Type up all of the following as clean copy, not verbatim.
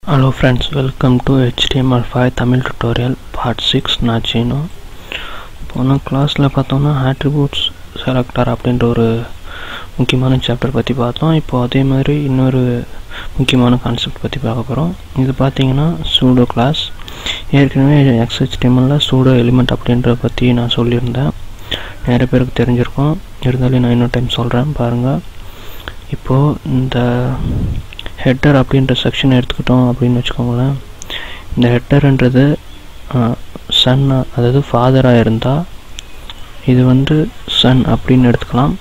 Hello friends, welcome to HTML5 Tamil tutorial part 6 நான் சீனோ. போன கிளாஸில் பார்த்தோம்னா ஆட்ரிபியூட்ஸ் செலக்டர் அப்படின்ற ஒரு முக்கியமான சாப்டர் பற்றி பார்த்தோம். இப்போ அதே மாதிரி இன்னொரு முக்கியமான கான்செப்ட் பற்றி பார்க்க போகிறோம். இது பார்த்தீங்கன்னா சூடோ கிளாஸ். ஏற்கனவே XHTML சூடோ எலிமெண்ட் அப்படின்றத பற்றி நான் சொல்லியிருந்தேன். நிறைய பேருக்கு தெரிஞ்சிருக்கோம், இருந்தாலும் நான் இன்னொரு டைம் சொல்கிறேன் பாருங்கள். இப்போது இந்த ஹெட்டர் அப்படின்ற செக்ஷன் எடுத்துக்கிட்டோம் அப்படின்னு வச்சுக்கோங்களேன். இந்த ஹெட்டர்ன்றது சன், அதாவது ஃபாதராக இருந்தால் இது வந்து சன் அப்படின்னு எடுத்துக்கலாம்.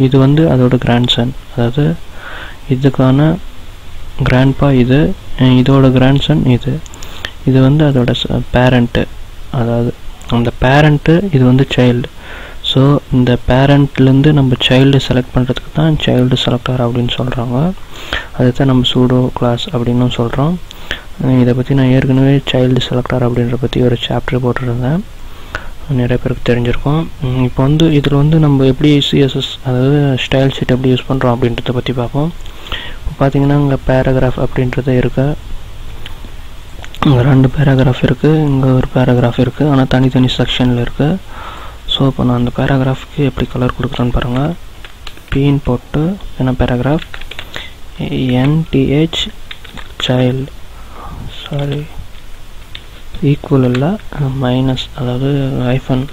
இது வந்து அதோட கிராண்ட் சன், அதாவது இதுக்கான கிராண்ட்பா இது, இதோட கிராண்ட் சன் இது வந்து அதோட பேரண்ட்டு, அதாவது அந்த பேரண்ட்டு இது வந்து சைல்டு. ஸோ இந்த பேரண்ட்லேருந்து நம்ம சைல்டு செலக்ட் பண்ணுறதுக்கு தான் சைல்டு செலக்டர் அப்படின்னு சொல்கிறாங்க. அதை தான் நம்ம சூடோ கிளாஸ் அப்படின்னு சொல்கிறோம். இதை பற்றி நான் ஏற்கனவே சைல்டு செலக்டர் அப்படின்ற பற்றி ஒரு சாப்டர் போட்டிருந்தேன், நிறைய பேருக்கு தெரிஞ்சிருக்கும். இப்போ வந்து இதில் வந்து நம்ம எப்படி CSS, அதாவது ஸ்டைல் ஷீட் எப்படி யூஸ் பண்ணுறோம் அப்படின்றத பற்றி பார்ப்போம். இப்போ பார்த்தீங்கன்னா இங்கே பேராகிராஃப் அப்படின்றது இருக்குது. இங்கே 2 பேராகிராஃப் இருக்குது, இங்கே ஒரு பேராகிராஃப் இருக்குது, ஆனால் தனித்தனி செக்ஷனில் இருக்குது. ஸோ இப்போ நான் அந்த பேராகிராஃப்க்கு எப்படி கலர் கொடுக்குறேன்னு பாருங்கள். பீன் போட்டு என்ன paragraph NTH child, sorry equal இல்லை மைனஸ், அதாவது ஐஃபன்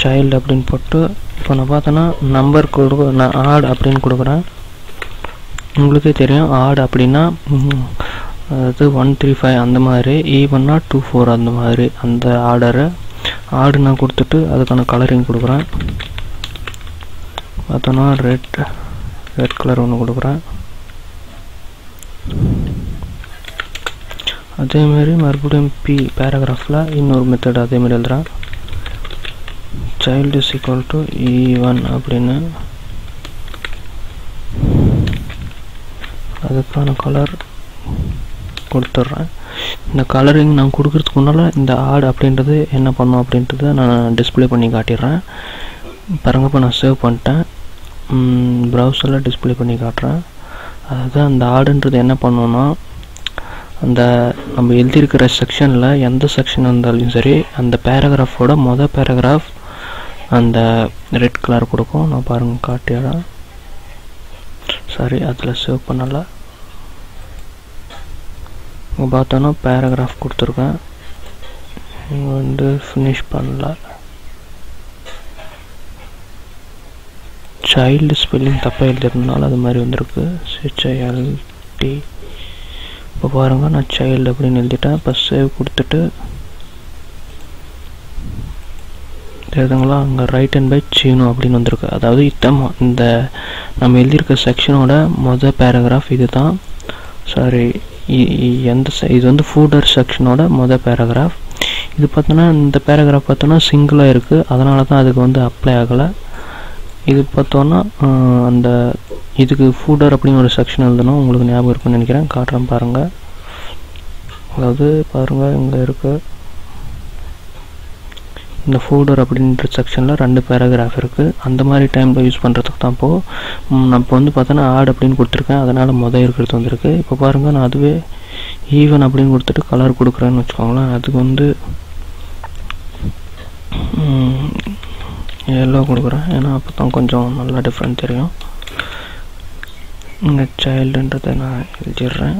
சைல்டு அப்படின்னு போட்டு இப்போ நான் பார்த்தோன்னா நம்பர் நான் ஆட் அப்படின்னு கொடுக்குறேன். உங்களுக்கே தெரியும் ஆட் அப்படின்னா அதாவது 135 அந்த மாதிரி, ஈவன்னா 24 அந்த மாதிரி அந்த ஆர்டரை ஆடு நான் கொடுத்துட்டு அதுக்கான கலரிங் கொடுக்குறேன். பார்த்தோன்னா ரெட் கலர் ஒன்று கொடுக்குறேன். அதேமாரி மறுபடியும் பேராகிராஃபில் இன்னொரு மெத்தட் அதேமாரி எழுதுகிறேன். Child is equal to E1 அப்படின்னு அதுக்கான கலர் கொடுத்துட்றேன். இந்த கலரிங் நான் கொடுக்குறதுக்கு முன்னால் இந்த ஆட் அப்படின்றது என்ன பண்ணும் அப்படின்றத நான் டிஸ்பிளே பண்ணி காட்டிடுறேன் பாருங்க. இப்போ நான் சேவ் பண்ணிட்டேன், ப்ரௌசரில் டிஸ்பிளே பண்ணி காட்டுறேன். அதாவது அந்த ஆடுன்றது என்ன பண்ணோன்னா, அந்த நம்ம எழுதியிருக்கிற செக்ஷனில் எந்த செக்ஷன் இருந்தாலும் சரி அந்த பேராகிராஃபோட மொதல் பேராகிராஃப் அந்த ரெட் கலர் கொடுக்கும். நான் பாருங்கள் காட்டிடுறேன், சாரி அதில் சேவ் பண்ணலை. இங்கே பார்த்தோன்னா பேராகிராஃப் கொடுத்துருக்கேன், இங்கே வந்து ஃபினிஷ் பண்ணல. சைல்டு ஸ்பெல்லிங் தப்பாக எழுதிருந்தனால அது மாதிரி வந்திருக்கு, CHILD. இப்போ பாருங்கள் நான் சைல்டு அப்படின்னு எழுதிட்டேன். இப்போ சேவ் கொடுத்துட்டு தெரியுதுங்களா, அங்கே ரைட் அண்ட் பை சீனோ அப்படின்னு வந்திருக்கு. அதாவது இந்த நம்ம எழுதியிருக்க செக்ஷனோட மொதல் பேராகிராஃப் இது தான், சாரி இது வந்து ஃபூட்டர் செக்ஷனோட மொதல் பேராகிராஃப். இது பார்த்தோன்னா இந்த பேராகிராஃப் பார்த்தோன்னா சிங்கிளாக இருக்குது, அதனால தான் அதுக்கு வந்து அப்ளை ஆகலை. இது பார்த்தோன்னா அந்த இதுக்கு ஃபூட்டர் அப்படின்னு ஒரு செக்ஷன் எழுதணும், உங்களுக்கு ஞாபகம் இருக்குன்னு நினைக்கிறேன், காட்டுறேன் பாருங்கள். அதாவது பாருங்கள் இங்கே இருக்குது இந்த ஃபூட்டர் அப்படின்ற செக்ஷனில் 2 பேராகிராஃப் இருக்குது. அந்த மாதிரி டைமில் யூஸ் பண்ணுறதுக்கு தான் இப்போது நான் இப்போ வந்து பார்த்தோன்னா ஆட் அப்படின்னு கொடுத்துருக்கேன், அதனால் மொதல் இருக்கிறது வந்திருக்கு. இப்போ பாருங்கள் நான் அதுவே ஈவன் அப்படின்னு கொடுத்துட்டு கலர் கொடுக்குறேன்னு வச்சுக்கோங்களேன். அதுக்கு வந்து எல்லோ கொடுக்குறேன், ஏன்னா அப்போ தான் கொஞ்சம் நல்லா டிஃப்ரெண்ட் தெரியும். இங்கே சைல்டுன்றதை நான் எழுதிடுறேன்.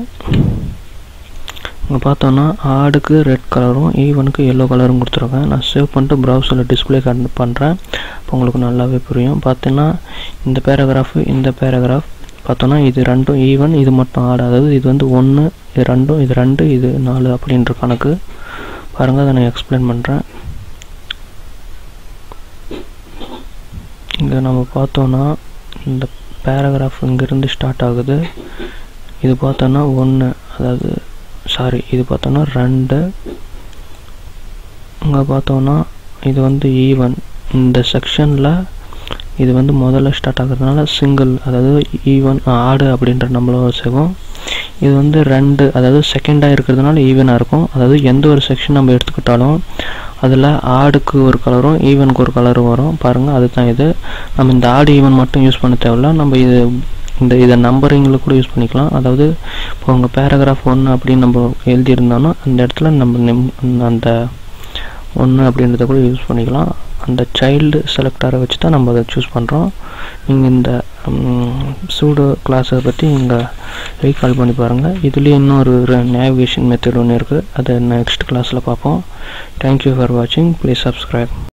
இங்கே பார்த்தோன்னா ஆடுக்கு ரெட் கலரும் ஈவனுக்கு எல்லோ கலரும் கொடுத்துருக்கேன். நான் சேவ் பண்ணிட்டு ப்ரௌசரில் டிஸ்பிளே பண்ணுறேன், அப்போ உங்களுக்கு நல்லாவே புரியும். பார்த்தீங்கன்னா இந்த பேராகிராஃப் பார்த்தோன்னா இது 2 ஈவன், இது மட்டும் ஆடு, அதாவது இது வந்து 1, இது 2, இது 2, இது 4 அப்படின்ற கணக்கு. பாருங்கள் அதை நான் எக்ஸ்பிளைன் பண்ணுறேன். இங்கே நம்ம பார்த்தோன்னா இந்த பேராகிராஃப் இங்கேருந்து ஸ்டார்ட் ஆகுது. இது பார்த்தோன்னா 1, அதாவது சாரி இது பார்த்தோன்னா 2, இங்கே பார்த்தோன்னா இது வந்து ஈவன். இந்த செக்ஷனில் இது வந்து முதல்ல ஸ்டார்ட் ஆகுறதுனால சிங்கிள், அதாவது ஈவன் ஆடு அப்படின்ற நம்மளோட சேவும். இது வந்து 2, அதாவது செகண்டாக இருக்கிறதுனால ஈவனாக இருக்கும். அதாவது எந்த ஒரு செக்ஷன் நம்ம எடுத்துக்கிட்டாலும் அதில் ஆடுக்கு ஒரு கலரும் ஈவனுக்கு ஒரு கலரும் வரும் பாருங்கள். அதுதான் இது. நம்ம இந்த ஆடு ஈவன் மட்டும் யூஸ் பண்ண தேவையில்ல, நம்ம இது இதை நம்பரிங்கில் கூட யூஸ் பண்ணிக்கலாம். அதாவது இப்போ உங்கள் பேராகிராஃப் 1 அப்படின்னு நம்ம எழுதியிருந்தோன்னா அந்த இடத்துல நம்ம அந்த 1 அப்படின்றத கூட யூஸ் பண்ணிக்கலாம். அந்த சைல்டு செலக்டரை வச்சு தான் நம்ம அதை சூஸ் பண்ணுறோம். நீங்கள் இந்த சூடோ கிளாஸை பற்றி இங்கே ரீகால் பண்ணி பாருங்கள். இதுலேயே இன்னொரு நேவிகேஷன் மெத்தட் ஒன்று இருக்குது. அதை நெக்ஸ்ட் கிளாஸில் பார்ப்போம். தேங்க்யூ ஃபார் வாட்சிங். Please subscribe.